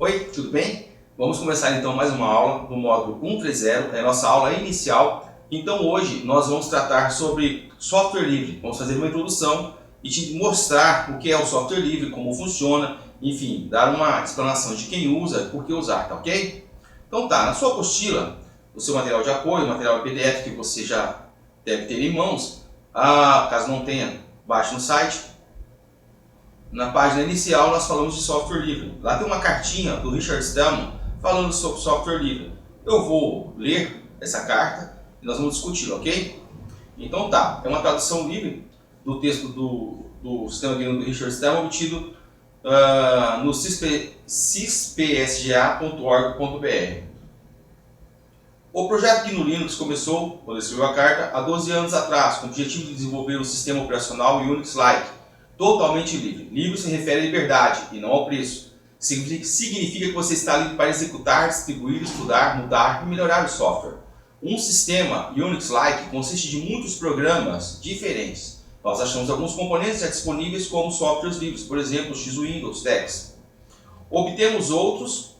Oi, tudo bem? Vamos começar então mais uma aula do módulo 130, é a nossa aula inicial. Então hoje nós vamos tratar sobre software livre. Vamos fazer uma introdução e te mostrar o que é o software livre, como funciona, enfim, dar uma explanação de quem usa e por que usar, tá ok? Então tá, na sua apostila, o seu material de apoio, o material PDF que você já deve ter em mãos, caso não tenha, baixe no site. Na página inicial nós falamos de software livre. Lá tem uma cartinha do Richard Stallman falando sobre software livre. Eu vou ler essa carta e nós vamos discutir, ok? Então tá, é uma tradução livre do texto do sistema GNU do Richard Stallman obtido no cispsga.org.br. O projeto GNU Linux começou, quando ele escreveu a carta, há 12 anos atrás, com o objetivo de desenvolver um sistema operacional Unix-like, totalmente livre. Livre se refere à liberdade e não ao preço. Significa que você está livre para executar, distribuir, estudar, mudar e melhorar o software. Um sistema Unix-like consiste de muitos programas diferentes. Nós achamos alguns componentes já disponíveis como softwares livres, por exemplo, X-Windows, TeX. Obtemos outros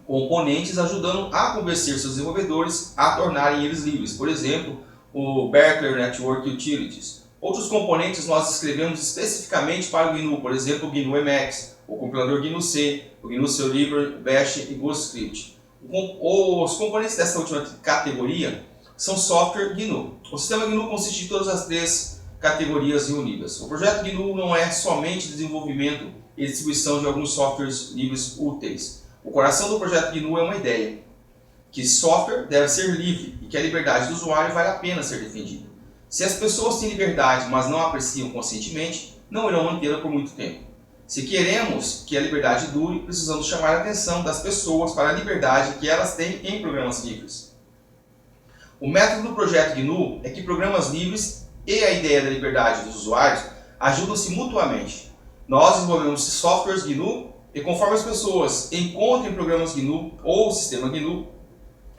componentes ajudando a convencer seus desenvolvedores a tornarem eles livres, por exemplo, o Berkeley Network Utilities. Outros componentes nós escrevemos especificamente para o GNU, por exemplo, o GNU Emacs, o compilador GNU-C, o GNU-C Libre, Bash e GoScript. Os componentes dessa última categoria são software GNU. O sistema GNU consiste de todas as três categorias reunidas. O projeto GNU não é somente desenvolvimento e distribuição de alguns softwares livres úteis. O coração do projeto GNU é uma ideia, que software deve ser livre e que a liberdade do usuário vale a pena ser defendida. Se as pessoas têm liberdade, mas não a apreciam conscientemente, não irão mantê-la por muito tempo. Se queremos que a liberdade dure, precisamos chamar a atenção das pessoas para a liberdade que elas têm em programas livres. O método do projeto GNU é que programas livres e a ideia da liberdade dos usuários ajudam-se mutuamente. Nós desenvolvemos softwares GNU e conforme as pessoas encontrem programas GNU ou o sistema GNU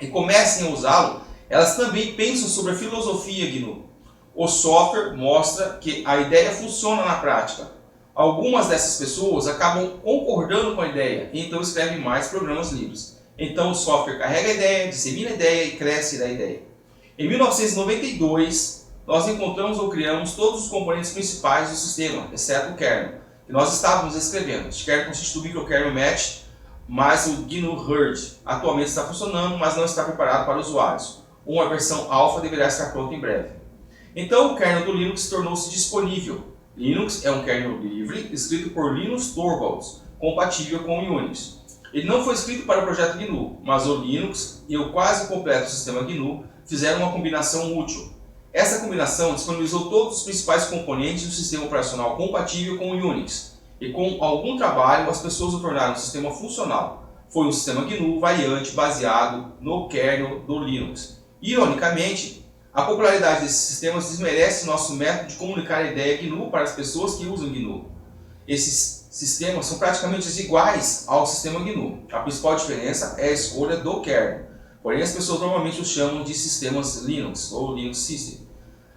e comecem a usá-lo, elas também pensam sobre a filosofia GNU. O software mostra que a ideia funciona na prática. Algumas dessas pessoas acabam concordando com a ideia e então escrevem mais programas livres. Então o software carrega a ideia, dissemina a ideia e cresce da ideia. Em 1992, nós encontramos ou criamos todos os componentes principais do sistema, exceto o kernel, que nós estávamos escrevendo. Este kernel consiste do microkernel Match, mas o GNU Hurd atualmente está funcionando, mas não está preparado para usuários. Uma versão alfa deverá estar pronta em breve. Então o kernel do Linux tornou-se disponível. Linux é um kernel livre, escrito por Linus Torvalds, compatível com o Unix. Ele não foi escrito para o projeto GNU, mas o Linux e o quase completo sistema GNU fizeram uma combinação útil. Essa combinação disponibilizou todos os principais componentes do sistema operacional compatível com o Unix, e com algum trabalho as pessoas o tornaram um sistema funcional. Foi um sistema GNU variante baseado no kernel do Linux. Ironicamente, a popularidade desses sistemas desmerece nosso método de comunicar a ideia GNU para as pessoas que usam GNU. Esses sistemas são praticamente iguais ao sistema GNU. A principal diferença é a escolha do kernel. Porém, as pessoas normalmente os chamam de sistemas Linux ou Linux System.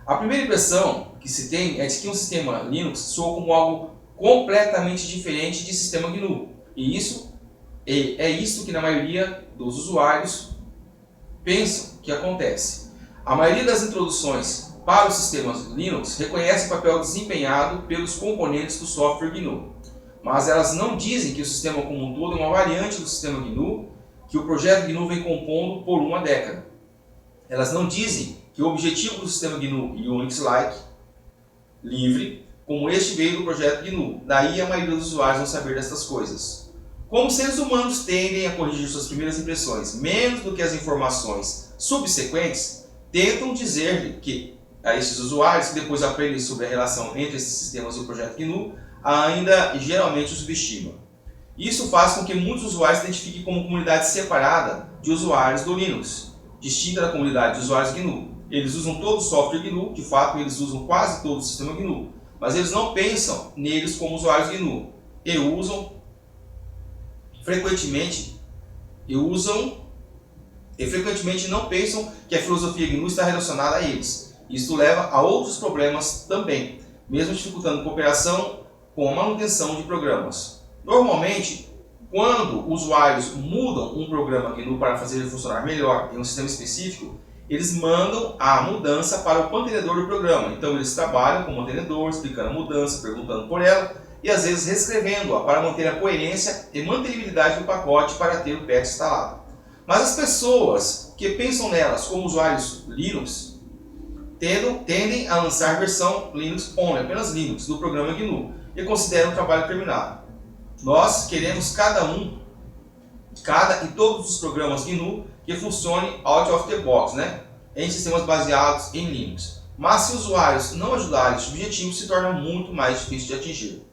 A primeira impressão que se tem é de que um sistema Linux soa como algo completamente diferente de sistema GNU. E isso é isso que na maioria dos usuários pensam que acontece. A maioria das introduções para os sistemas Linux reconhece o papel desempenhado pelos componentes do software GNU, mas elas não dizem que o sistema como um todo é uma variante do sistema GNU que o projeto GNU vem compondo por uma década. Elas não dizem que o objetivo do sistema GNU Unix-like, livre, como este veio do projeto GNU. Daí a maioria dos usuários não saber dessas coisas. Como seres humanos tendem a corrigir suas primeiras impressões menos do que as informações subsequentes, tentam dizer-lhe que a esses usuários que depois aprendem sobre a relação entre esses sistemas e o projeto GNU, ainda geralmente o subestimam. Isso faz com que muitos usuários se identifiquem como comunidade separada de usuários do Linux, distinta da comunidade de usuários GNU. Eles usam todo o software GNU, de fato eles usam quase todo o sistema GNU, mas eles não pensam neles como usuários GNU e usam frequentemente não pensam que a filosofia GNU está relacionada a eles. Isto leva a outros problemas também, mesmo dificultando a cooperação com a manutenção de programas. Normalmente, quando usuários mudam um programa GNU para fazer ele funcionar melhor em um sistema específico, eles mandam a mudança para o mantenedor do programa. Então eles trabalham com o mantenedor, explicando a mudança, perguntando por ela e às vezes reescrevendo-a para manter a coerência e mantenibilidade do pacote para ter o patch instalado. Mas as pessoas que pensam nelas como usuários Linux tendem a lançar a versão Linux Only, apenas Linux, do programa GNU e consideram o trabalho terminado. Nós queremos cada e todos os programas GNU que funcionem out of the box, né? Em sistemas baseados em Linux. Mas se usuários não ajudarem esse objetivo, se torna muito mais difícil de atingir.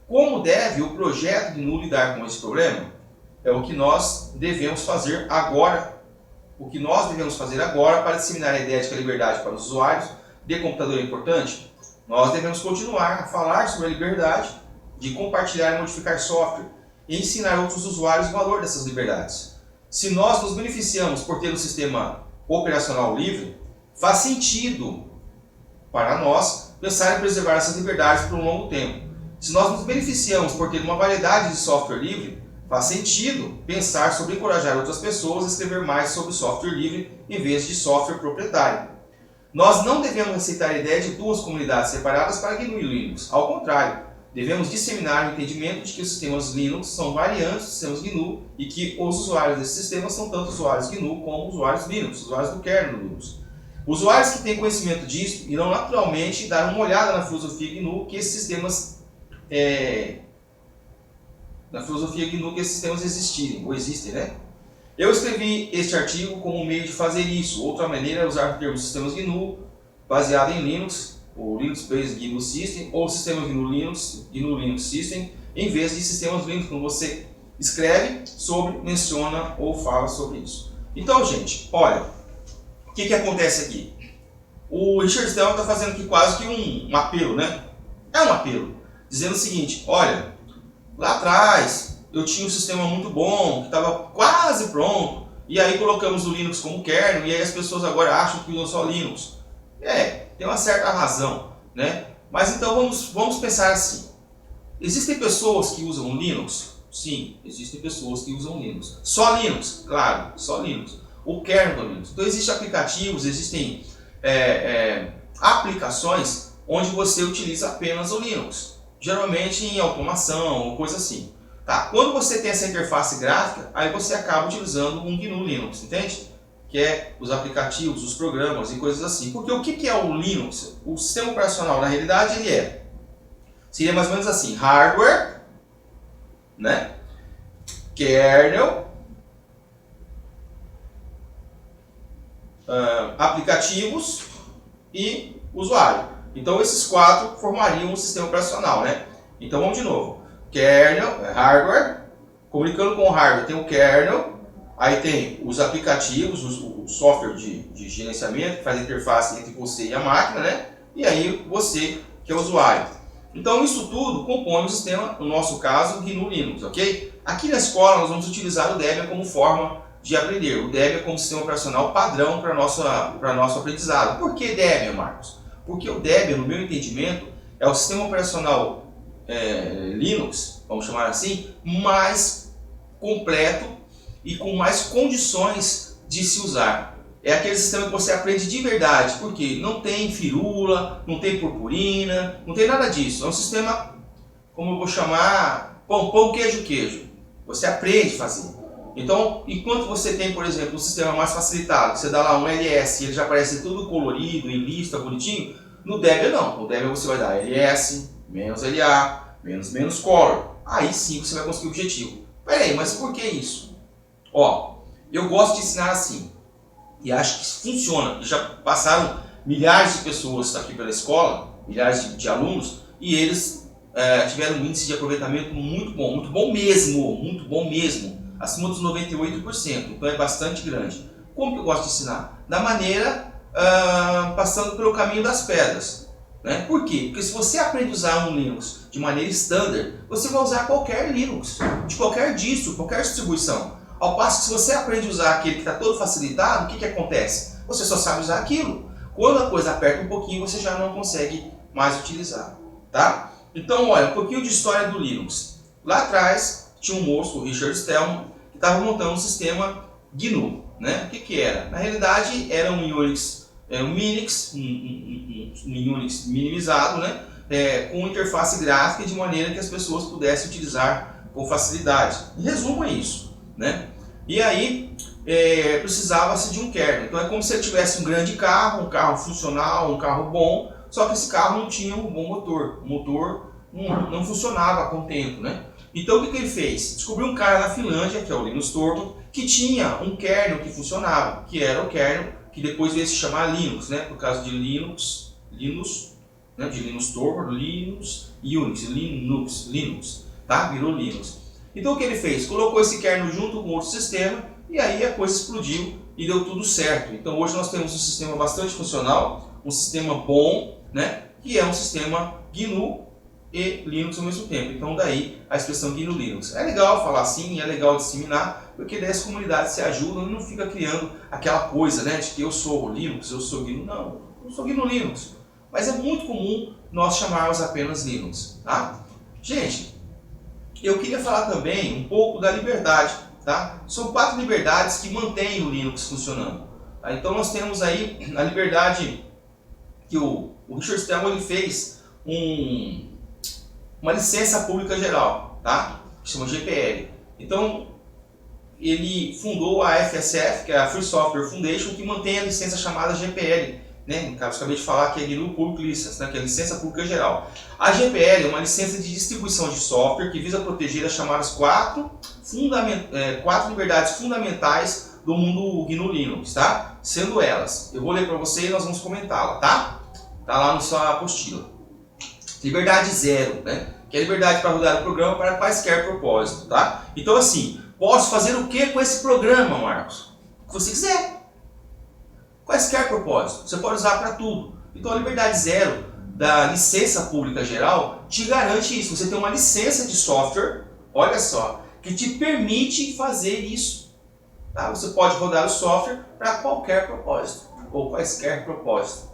Como deve o projeto GNU lidar com esse problema? É o que nós devemos fazer agora. O que nós devemos fazer agora para disseminar a ideia de que a liberdade para os usuários de computador é importante? Nós devemos continuar a falar sobre a liberdade de compartilhar e modificar software e ensinar outros usuários o valor dessas liberdades. Se nós nos beneficiamos por ter um sistema operacional livre, faz sentido para nós pensar em preservar essas liberdades por um longo tempo. Se nós nos beneficiamos por ter uma variedade de software livre, faz sentido pensar sobre encorajar outras pessoas a escrever mais sobre software livre em vez de software proprietário. Nós não devemos aceitar a ideia de duas comunidades separadas para GNU e Linux. Ao contrário, devemos disseminar o entendimento de que os sistemas Linux são variantes dos sistemas GNU e que os usuários desses sistemas são tanto usuários GNU como usuários Linux, usuários do kernel Linux. Usuários que têm conhecimento disso irão naturalmente dar uma olhada na filosofia GNU que esses sistemas existirem, ou existem, né? Eu escrevi este artigo como um meio de fazer isso. Outra maneira é usar o termo sistemas GNU baseado em Linux, ou Linux Based GNU System, ou sistema GNU Linux System, em vez de sistemas Linux, quando você escreve sobre, menciona ou fala sobre isso. Então, gente, olha, o que acontece aqui? O Richard Stallman está fazendo aqui quase que um apelo, né? É um apelo, dizendo o seguinte: olha, lá atrás eu tinha um sistema muito bom, que estava quase pronto, e aí colocamos o Linux como kernel, e aí as pessoas agora acham que usam só Linux. Tem uma certa razão, né? Mas então vamos pensar assim: existem pessoas que usam Linux? Sim, existem pessoas que usam Linux. Só Linux? Claro, só Linux. O kernel do Linux. Então existem aplicativos, existem aplicações onde você utiliza apenas o Linux. Geralmente em automação ou coisa assim. Tá, quando você tem essa interface gráfica, aí você acaba utilizando um GNU Linux, entende? Que é os aplicativos, os programas e coisas assim. Porque o que é o Linux? O sistema operacional, na realidade, ele seria mais ou menos assim: hardware, né? Kernel, aplicativos e usuário. Então esses quatro formariam um sistema operacional, né? Então vamos de novo. Kernel, hardware, comunicando com o hardware tem o kernel, aí tem os aplicativos, o software de gerenciamento que faz a interface entre você e a máquina, né? E aí você que é o usuário. Então isso tudo compõe o sistema, no nosso caso, GNU Linux, ok? Aqui na escola nós vamos utilizar o Debian como forma de aprender. O Debian como sistema operacional padrão para nosso aprendizado. Por que Debian, Marcos? Porque o Debian, no meu entendimento, é o sistema operacional Linux, vamos chamar assim, mais completo e com mais condições de se usar. É aquele sistema que você aprende de verdade, porque não tem firula, não tem purpurina, não tem nada disso. É um sistema, como eu vou chamar, pão, queijo. Você aprende a fazer. Então, enquanto você tem, por exemplo, um sistema mais facilitado, você dá lá um ls e ele já aparece tudo colorido, em lista, bonitinho, no Debian não. No Debian você vai dar ls, menos LA, menos color. Aí sim você vai conseguir o objetivo. Peraí, mas por que isso? Ó, eu gosto de ensinar assim. E acho que funciona. Já passaram milhares de pessoas aqui pela escola, milhares de alunos, e eles tiveram um índice de aproveitamento muito bom mesmo, acima dos 98%. Então é bastante grande. Como que eu gosto de ensinar? Da maneira, passando pelo caminho das pedras. Né? Por quê? Porque se você aprende a usar um Linux de maneira standard, você vai usar qualquer Linux, de qualquer distro, qualquer distribuição. Ao passo que se você aprende a usar aquele que está todo facilitado, o que acontece? Você só sabe usar aquilo. Quando a coisa aperta um pouquinho, você já não consegue mais utilizar. Tá? Então, olha, um pouquinho de história do Linux. Lá atrás, tinha um moço, o Richard Stallman, que estava montando um sistema GNU, né? O que era? Na realidade era um Unix, um Unix minimizado, né? Com interface gráfica de maneira que as pessoas pudessem utilizar com facilidade. Em resumo é isso, né? E aí precisava-se de um kernel. Então é como se ele tivesse um grande carro, um carro funcional, um carro bom, só que esse carro não tinha um bom motor. O motor não funcionava a contento, né? Então o que ele fez? Descobriu um cara na Finlândia, que é o Linus Torvalds, que tinha um kernel que funcionava, que era o kernel que depois veio se chamar Linux, né? Por causa de Linux, né? De Linus Torvalds, Linux, tá? Virou Linux. Então o que ele fez? Colocou esse kernel junto com outro sistema e aí a coisa explodiu e deu tudo certo. Então hoje nós temos um sistema bastante funcional, um sistema bom, né? Que é um sistema GNU e Linux ao mesmo tempo. Então daí a expressão GNU Linux. É legal falar assim, é legal disseminar, porque daí as comunidades se ajudam e não fica criando aquela coisa, né, de que eu sou Linux, eu sou GNU. Não, eu sou GNU Linux. Mas é muito comum nós chamarmos apenas Linux, tá? Gente, eu queria falar também um pouco da liberdade, tá? São 4 liberdades que mantêm o Linux funcionando. Tá? Então nós temos aí a liberdade que o Richard Stallman ele fez uma licença pública geral, tá? Que chama GPL. Então ele fundou a FSF, que é a Free Software Foundation, que mantém a licença chamada GPL. Né? No caso, acabei de falar que é GNU Public License, né? Que é a licença pública geral. A GPL é uma licença de distribuição de software que visa proteger as chamadas 4 liberdades fundamentais do mundo GNU Linux, tá? Sendo elas, eu vou ler para você e nós vamos comentá-la, tá? Tá lá na sua apostila. Liberdade 0, né? Que é a liberdade para rodar o programa para quaisquer propósito, tá? Então assim, posso fazer o que com esse programa, Marcos? O que você quiser. Quaisquer propósito, você pode usar para tudo. Então a liberdade 0 da licença pública geral te garante isso. Você tem uma licença de software, olha só, que te permite fazer isso. Tá? Você pode rodar o software para qualquer propósito, ou quaisquer propósito.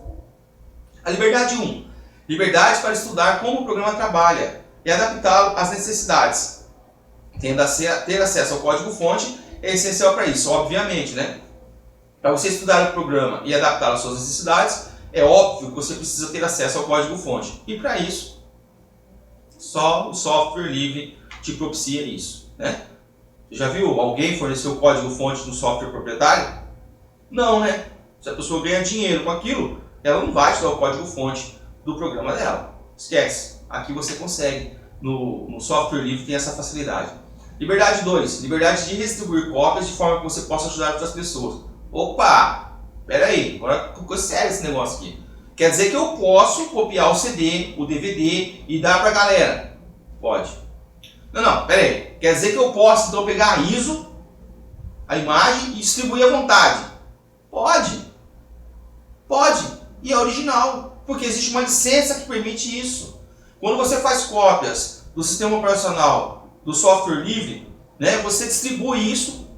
A liberdade 1, liberdade para estudar como o programa trabalha e adaptá-lo às necessidades. Ter acesso ao código-fonte é essencial para isso, obviamente, né? Para você estudar o programa e adaptá-lo às suas necessidades, é óbvio que você precisa ter acesso ao código-fonte. E para isso, só o software livre te propicia isso, né? Você já viu alguém fornecer o código-fonte no software proprietário? Não, né? Se a pessoa ganha dinheiro com aquilo, ela não vai te dar o código-fonte do programa dela. Esquece. Aqui você consegue. No software livre tem essa facilidade. Liberdade 2. Liberdade de distribuir cópias de forma que você possa ajudar outras pessoas. Opa! Pera aí, agora ficou sério esse negócio aqui. Quer dizer que eu posso copiar o CD, o DVD e dar pra galera? Pode. Não, pera aí. Quer dizer que eu posso então pegar a ISO, a imagem e distribuir à vontade? Pode. Pode. E é original, porque existe uma licença que permite isso. Quando você faz cópias do sistema operacional do software livre, né, você distribui isso,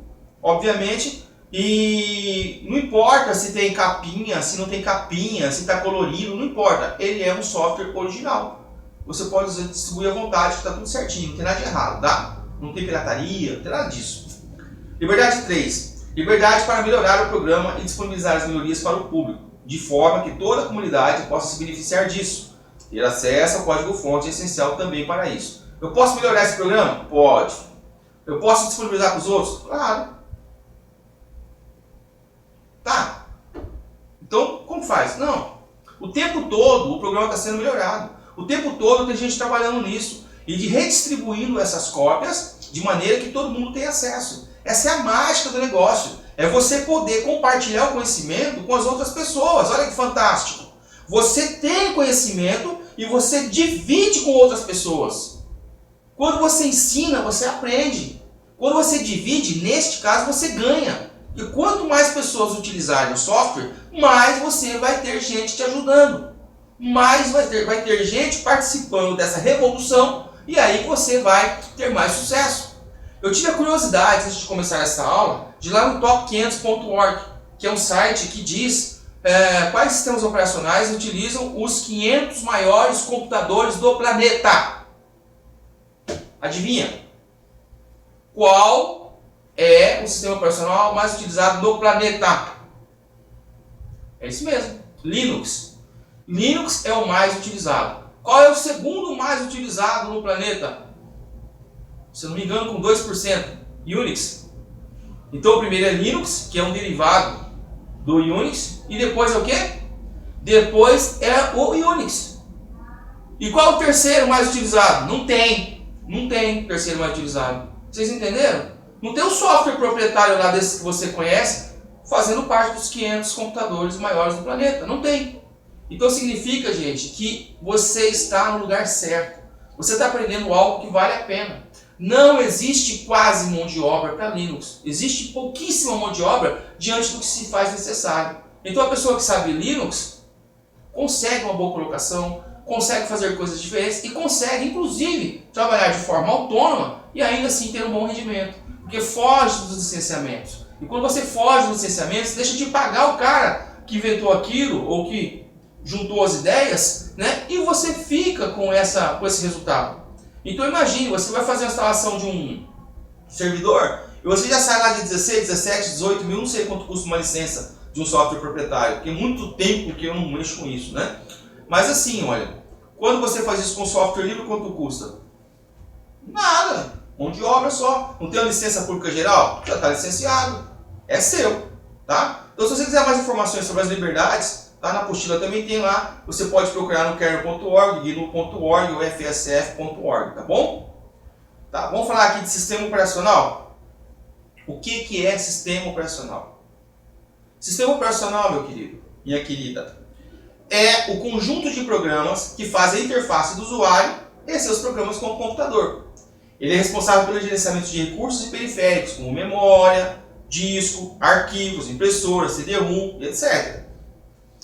obviamente, e não importa se tem capinha, se não tem capinha, se está colorido, não importa. Ele é um software original. Você pode distribuir à vontade, que está tudo certinho, não tem nada de errado, tá? Não tem pirataria, não tem nada disso. Liberdade 3. Liberdade para melhorar o programa e disponibilizar as melhorias para o público, de forma que toda a comunidade possa se beneficiar disso. Ter acesso ao código-fonte é essencial também para isso. Eu posso melhorar esse programa? Pode. Eu posso disponibilizar para os outros? Claro. Tá. Então, como faz? Não. O tempo todo o programa está sendo melhorado. O tempo todo tem gente trabalhando nisso e de redistribuindo essas cópias de maneira que todo mundo tenha acesso. Essa é a mágica do negócio. É você poder compartilhar o conhecimento com as outras pessoas. Olha que fantástico. Você tem conhecimento e você divide com outras pessoas. Quando você ensina, você aprende. Quando você divide, neste caso, você ganha. E quanto mais pessoas utilizarem o software, mais você vai ter gente te ajudando. Mais vai ter gente participando dessa revolução e aí você vai ter mais sucesso. Eu tive a curiosidade, antes de começar essa aula, de ir lá no top500.org, que é um site que diz quais sistemas operacionais utilizam os 500 maiores computadores do planeta. Adivinha? Qual é o sistema operacional mais utilizado no planeta? É isso mesmo, Linux. Linux é o mais utilizado. Qual é o segundo mais utilizado no planeta? Se eu não me engano, com 2%, Unix. Então o primeiro é Linux, que é um derivado do Unix, e depois é o quê? Depois é o Unix. E qual é o terceiro mais utilizado? Não tem terceiro mais utilizado. Vocês entenderam? Não tem um software proprietário lá desses que você conhece fazendo parte dos 500 computadores maiores do planeta. Não tem. Então significa, gente, que você está no lugar certo. Você está aprendendo algo que vale a pena. Não existe quase mão de obra para Linux. Existe pouquíssima mão de obra diante do que se faz necessário. Então a pessoa que sabe Linux consegue uma boa colocação, consegue fazer coisas diferentes e consegue, inclusive, trabalhar de forma autônoma e ainda assim ter um bom rendimento. Porque foge dos licenciamentos. E quando você foge dos licenciamentos, deixa de pagar o cara que inventou aquilo ou que juntou as ideias, né? E você fica com esse resultado. Então imagine, você vai fazer a instalação de um servidor e você já sai lá de 16, 17, 18 mil, não sei quanto custa uma licença de um software proprietário, porque é muito tempo que eu não mexo com isso, né? Mas assim, olha, quando você faz isso com software livre, quanto custa? Nada, mão de obra só. Não tem uma licença pública geral? Já está licenciado, é seu, tá? Então se você quiser mais informações sobre as liberdades, tá na apostila também tem lá, você pode procurar no kernel.org, gnu.org ou fsf.org, tá bom? Tá, vamos falar aqui de sistema operacional? O que é sistema operacional? Sistema operacional, meu querido, minha querida, é o conjunto de programas que fazem a interface do usuário e seus programas com o computador. Ele é responsável pelo gerenciamento de recursos e periféricos, como memória, disco, arquivos, impressora, CD-ROM, etc.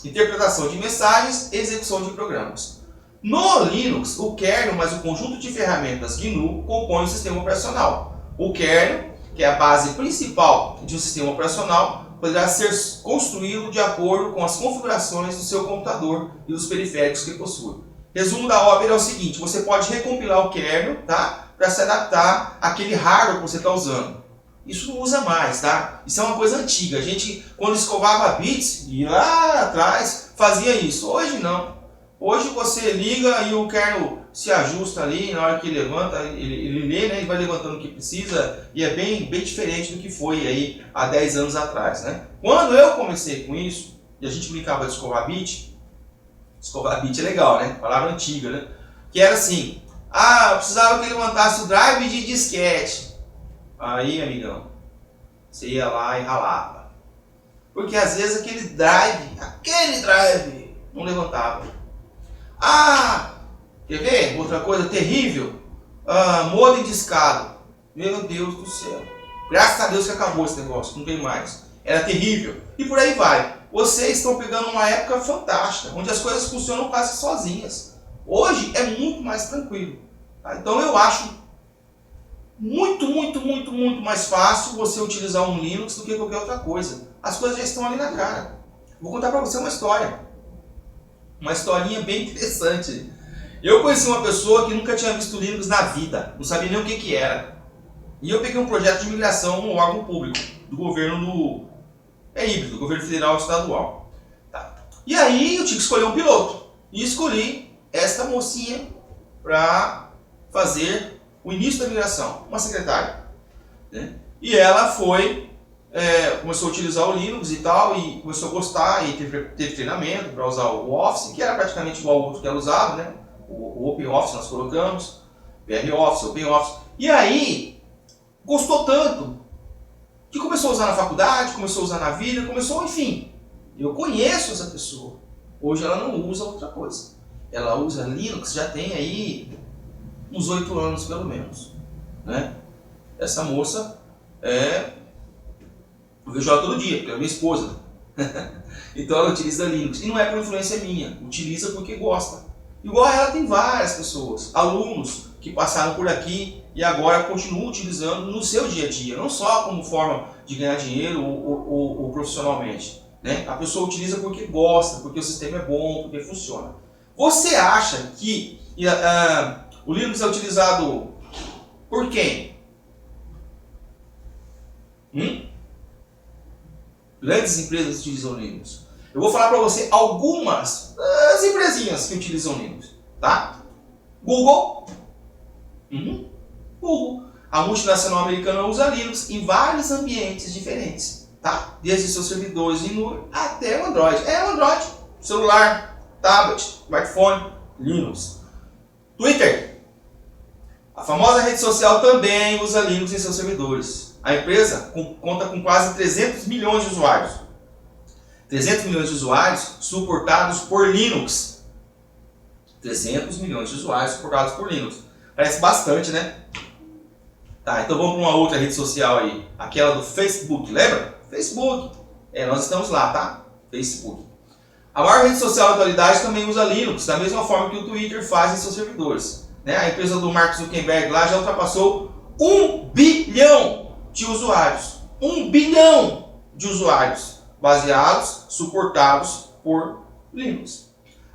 Interpretação de mensagens e execução de programas. No Linux, o kernel mais o conjunto de ferramentas GNU compõe o sistema operacional. O kernel, que é a base principal de um sistema operacional, poderá ser construído de acordo com as configurações do seu computador e dos periféricos que possui. Resumo da ópera é o seguinte: você pode recompilar o kernel, tá, para se adaptar àquele hardware que você está usando. Isso não usa mais, tá? Isso é uma coisa antiga. A gente, quando escovava bits, ia lá atrás, fazia isso. Hoje não. Hoje você liga e o kernel se ajusta ali, na hora que ele levanta, ele lê, né? Ele vai levantando o que precisa, e é bem diferente do que foi aí há 10 anos atrás, né? Quando eu comecei com isso, e a gente brincava de escovar bit é legal, né? Palavra antiga, né? Que era assim, eu precisava que ele levantasse o drive de disquete. Aí, amigão, você ia lá e ralava. Porque às vezes aquele drive não levantava. Quer ver? Outra coisa terrível. Modem discado. Meu Deus do céu. Graças a Deus que acabou esse negócio, não tem mais. Era terrível. E por aí vai. Vocês estão pegando uma época fantástica, onde as coisas funcionam quase sozinhas. Hoje é muito mais tranquilo. Tá? Então eu acho muito mais fácil você utilizar um Linux do que qualquer outra coisa. As coisas já estão ali na cara. Vou contar para você uma história. Uma historinha bem interessante. Eu conheci uma pessoa que nunca tinha visto Linux na vida. Não sabia nem o que era. E eu peguei um projeto de migração no órgão público. Do governo híbrido, do governo federal e estadual. Tá. E aí eu tinha que escolher um piloto. E escolhi esta mocinha para fazer o início da migração, uma secretária, né? E ela começou a utilizar o Linux e tal, e começou a gostar, e teve treinamento para usar o Office, que era praticamente igual ao outro que ela usava, né? O OpenOffice nós colocamos, VROffice, OpenOffice, e aí gostou tanto, que começou a usar na faculdade, começou a usar na vida, enfim, eu conheço essa pessoa. Hoje ela não usa outra coisa, ela usa Linux, já tem aí uns 8 anos pelo menos, né? Essa moça eu vejo ela todo dia, porque é minha esposa. Então ela utiliza Linux, e não é por influência minha, utiliza porque gosta. Igual a ela tem várias pessoas, alunos que passaram por aqui e agora continuam utilizando no seu dia a dia, não só como forma de ganhar dinheiro ou profissionalmente, né? A pessoa utiliza porque gosta, porque o sistema é bom, porque funciona. Você acha que o Linux é utilizado por quem? Grandes empresas utilizam Linux. Eu vou falar para você algumas das empresinhas que utilizam Linux, tá? Google. Google. A multinacional americana usa Linux em vários ambientes diferentes, tá? Desde seus servidores em nuvem até o Android. O Android, celular, tablet, smartphone, Linux. Twitter. A famosa rede social também usa Linux em seus servidores. A empresa conta com quase 300 milhões de usuários. 300 milhões de usuários suportados por Linux. 300 milhões de usuários suportados por Linux. Parece bastante, né? Tá, então vamos para uma outra rede social aí. Aquela do Facebook, lembra? Facebook. Nós estamos lá, tá? Facebook. A maior rede social da atualidade também usa Linux, da mesma forma que o Twitter faz em seus servidores. Né? A empresa do Mark Zuckerberg lá já ultrapassou 1 bilhão de usuários. 1 bilhão de usuários baseados, suportados por Linux.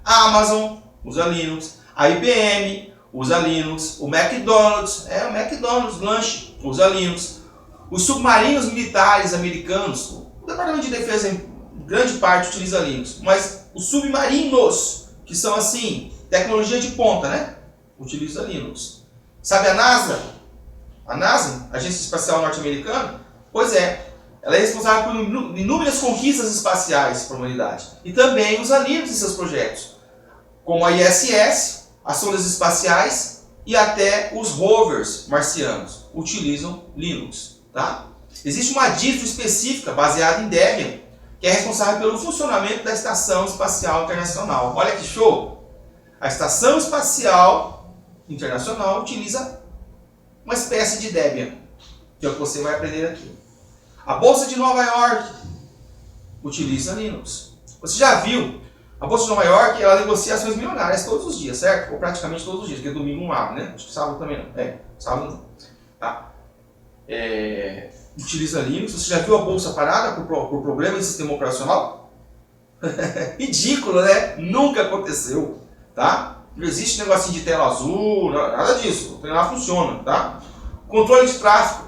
A Amazon usa Linux, a IBM usa Linux, o McDonald's, o McDonald's lanche usa Linux, os submarinos militares americanos, o Departamento de Defesa em grande parte utiliza Linux, mas os submarinos, que são assim, tecnologia de ponta, né? Utiliza Linux. Sabe a NASA? A NASA, Agência Espacial Norte-Americana? Pois é, ela é responsável por inúmeras conquistas espaciais para a humanidade. E também usa Linux em seus projetos, como a ISS, as sondas espaciais e até os rovers marcianos utilizam Linux. Tá? Existe uma distro específica baseada em Debian, que é responsável pelo funcionamento da Estação Espacial Internacional. Olha que show! A Estação Espacial Internacional utiliza uma espécie de Debian, que é o que você vai aprender aqui. A Bolsa de Nova York utiliza Linux. Você já viu? A Bolsa de Nova York, ela negocia ações milionárias todos os dias, certo? Ou praticamente todos os dias, porque domingo não abre, né? Acho que sábado também não. Sábado não. Tá. Utiliza Linux. Você já viu a bolsa parada por problema de sistema operacional? Ridículo, né? Nunca aconteceu, tá? Não existe negocinho de tela azul, nada disso. O trem lá funciona, tá? Controle de tráfego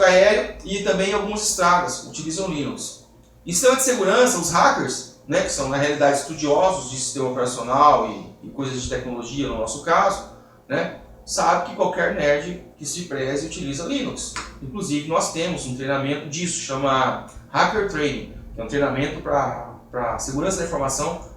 aéreo e também algumas estradas utilizam Linux. Em sistema de segurança, os hackers, né, que são na realidade estudiosos de sistema operacional e coisas de tecnologia, no nosso caso, né, sabe que qualquer nerd que se preze utiliza Linux. Inclusive nós temos um treinamento disso, chama Hacker Training, que é um treinamento para segurança da informação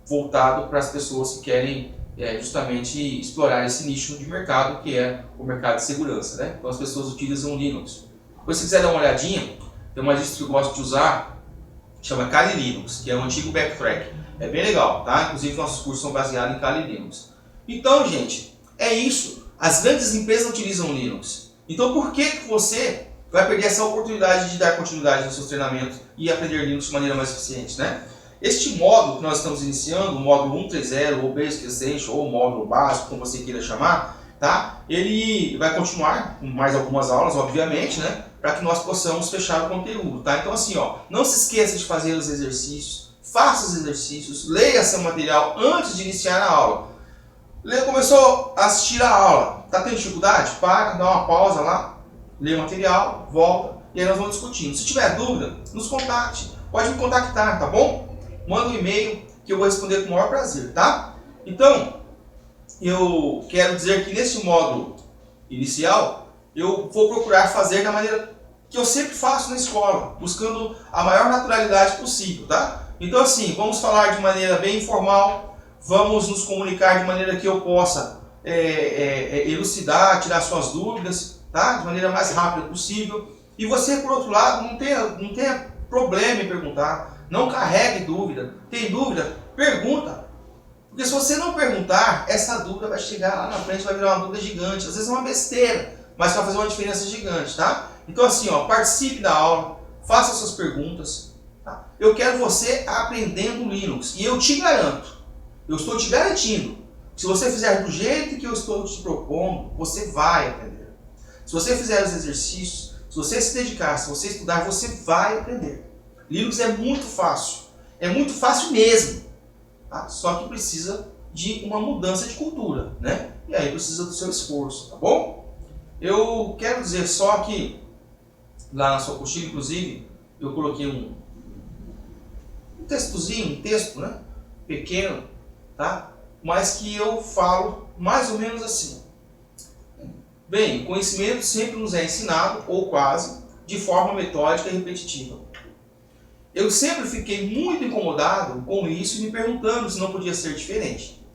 voltado para as pessoas que querem justamente explorar esse nicho de mercado que é o mercado de segurança. Né? Então as pessoas utilizam Linux. Depois, se quiser dar uma olhadinha, tem uma lista que eu gosto de usar, chama Kali Linux, que é um antigo backtrack. É bem legal, tá? Inclusive nossos cursos são baseados em Kali Linux. Então, gente, é isso. As grandes empresas utilizam Linux. Então, por que você vai perder essa oportunidade de dar continuidade nos seus treinamentos e aprender Linux de maneira mais eficiente, né? Este módulo que nós estamos iniciando, o módulo 130, ou Basic Essential, ou módulo básico, como você queira chamar, tá? Ele vai continuar com mais algumas aulas, obviamente, né? Para que nós possamos fechar o conteúdo, tá? Então, assim, ó, não se esqueça de fazer os exercícios, faça os exercícios, leia seu material antes de iniciar a aula. Começou a assistir a aula, tá tendo dificuldade? Para, dá uma pausa lá, lê o material, volta, e aí nós vamos discutindo. Se tiver dúvida, nos contacte, pode me contactar, tá bom? Manda um e-mail que eu vou responder com o maior prazer, tá? Então, eu quero dizer que nesse módulo inicial, eu vou procurar fazer da maneira que eu sempre faço na escola, buscando a maior naturalidade possível, tá? Então, assim, vamos falar de maneira bem informal, vamos nos comunicar de maneira que eu possa elucidar, tirar suas dúvidas, tá? De maneira mais rápida possível. E você, por outro lado, não tenha problema em perguntar. Não carregue dúvida. Tem dúvida? Pergunta. Porque se você não perguntar, essa dúvida vai chegar lá na frente, vai virar uma dúvida gigante. Às vezes é uma besteira, mas vai fazer uma diferença gigante, tá? Então assim, ó, participe da aula, faça suas perguntas. Tá? Eu quero você aprendendo Linux. E eu te garanto, eu estou te garantindo, se você fizer do jeito que eu estou te propondo, você vai aprender. Se você fizer os exercícios, se você se dedicar, se você estudar, você vai aprender. Linux é muito fácil mesmo, tá? Só que precisa de uma mudança de cultura, né? E aí precisa do seu esforço, tá bom? Eu quero dizer só que lá na sua apostila, inclusive, eu coloquei um textozinho, um texto, né, pequeno, tá? Mas que eu falo mais ou menos assim. Bem, o conhecimento sempre nos é ensinado, ou quase, de forma metódica e repetitiva. Eu sempre fiquei muito incomodado com isso e me perguntando se não podia ser diferente.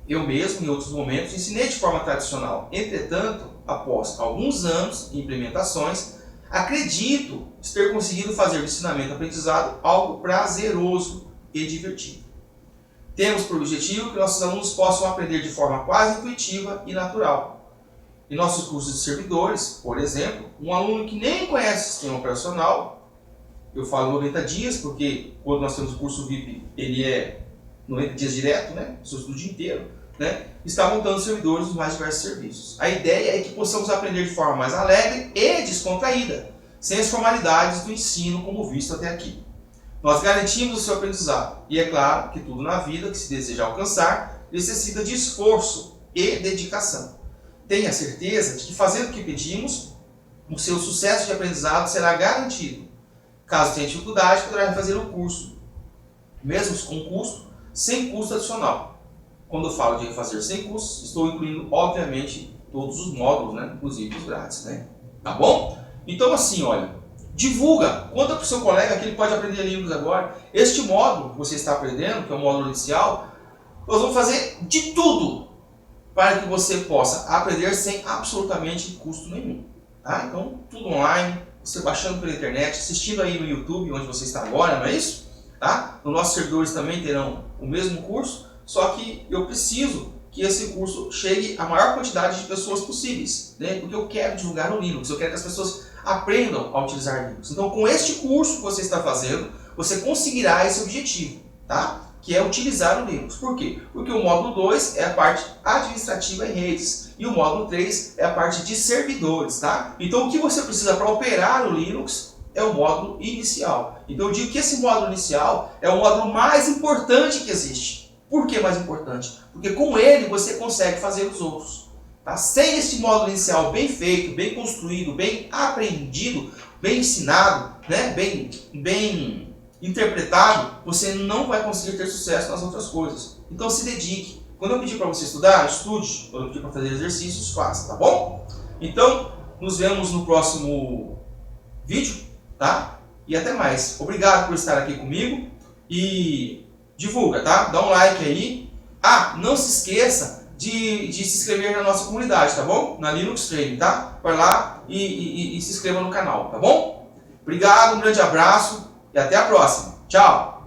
Eu mesmo, em outros momentos, ensinei de forma tradicional. Entretanto, após alguns anos de implementações, acredito ter conseguido fazer do ensinamento-aprendizado algo prazeroso e divertido. Temos por objetivo que nossos alunos possam aprender de forma quase intuitiva e natural. Em nossos cursos de servidores, por exemplo, um aluno que nem conhece o sistema operacional, eu falo 90 dias, porque quando nós temos o curso VIP, ele é 90 dias direto, né? O seu dia inteiro, né? Está montando servidores dos mais diversos serviços. A ideia é que possamos aprender de forma mais alegre e descontraída, sem as formalidades do ensino como visto até aqui. Nós garantimos o seu aprendizado, e é claro que tudo na vida que se deseja alcançar necessita de esforço e dedicação. Tenha certeza de que fazendo o que pedimos, o seu sucesso de aprendizado será garantido. Caso tenha dificuldade, poderá fazer o curso, mesmo com custo, sem custo adicional. Quando eu falo de refazer sem custo, estou incluindo, obviamente, todos os módulos, né? Inclusive os grátis, né? Tá bom? Então, assim, olha, divulga, conta para o seu colega que ele pode aprender Linux agora. Este módulo que você está aprendendo, que é o módulo inicial, nós vamos fazer de tudo para que você possa aprender sem absolutamente custo nenhum. Tá? Então, tudo online, você baixando pela internet, assistindo aí no YouTube, onde você está agora, não é isso? Tá? Nos nossos servidores também terão o mesmo curso, só que eu preciso que esse curso chegue à maior quantidade de pessoas possíveis, né? Porque eu quero divulgar o Linux, eu quero que as pessoas aprendam a utilizar Linux. Então, com este curso que você está fazendo, você conseguirá esse objetivo, tá? Que é utilizar o Linux. Por quê? Porque o módulo 2 é a parte administrativa em redes e o módulo 3 é a parte de servidores, tá? Então, o que você precisa para operar o Linux é o módulo inicial. Então, eu digo que esse módulo inicial é o módulo mais importante que existe. Por que mais importante? Porque com ele você consegue fazer os outros. Tá? Sem esse módulo inicial bem feito, bem construído, bem aprendido, bem ensinado, né? bem interpretado, você não vai conseguir ter sucesso nas outras coisas. Então se dedique. Quando eu pedir para você estudar, estude. Quando eu pedir para fazer exercícios, faça, tá bom? Então, nos vemos no próximo vídeo, tá? E até mais. Obrigado por estar aqui comigo e divulga, tá? Dá um like aí. Ah, não se esqueça de se inscrever na nossa comunidade, tá bom? Na Linux Training, tá? Vai lá e se inscreva no canal, tá bom? Obrigado, um grande abraço e até a próxima. Tchau!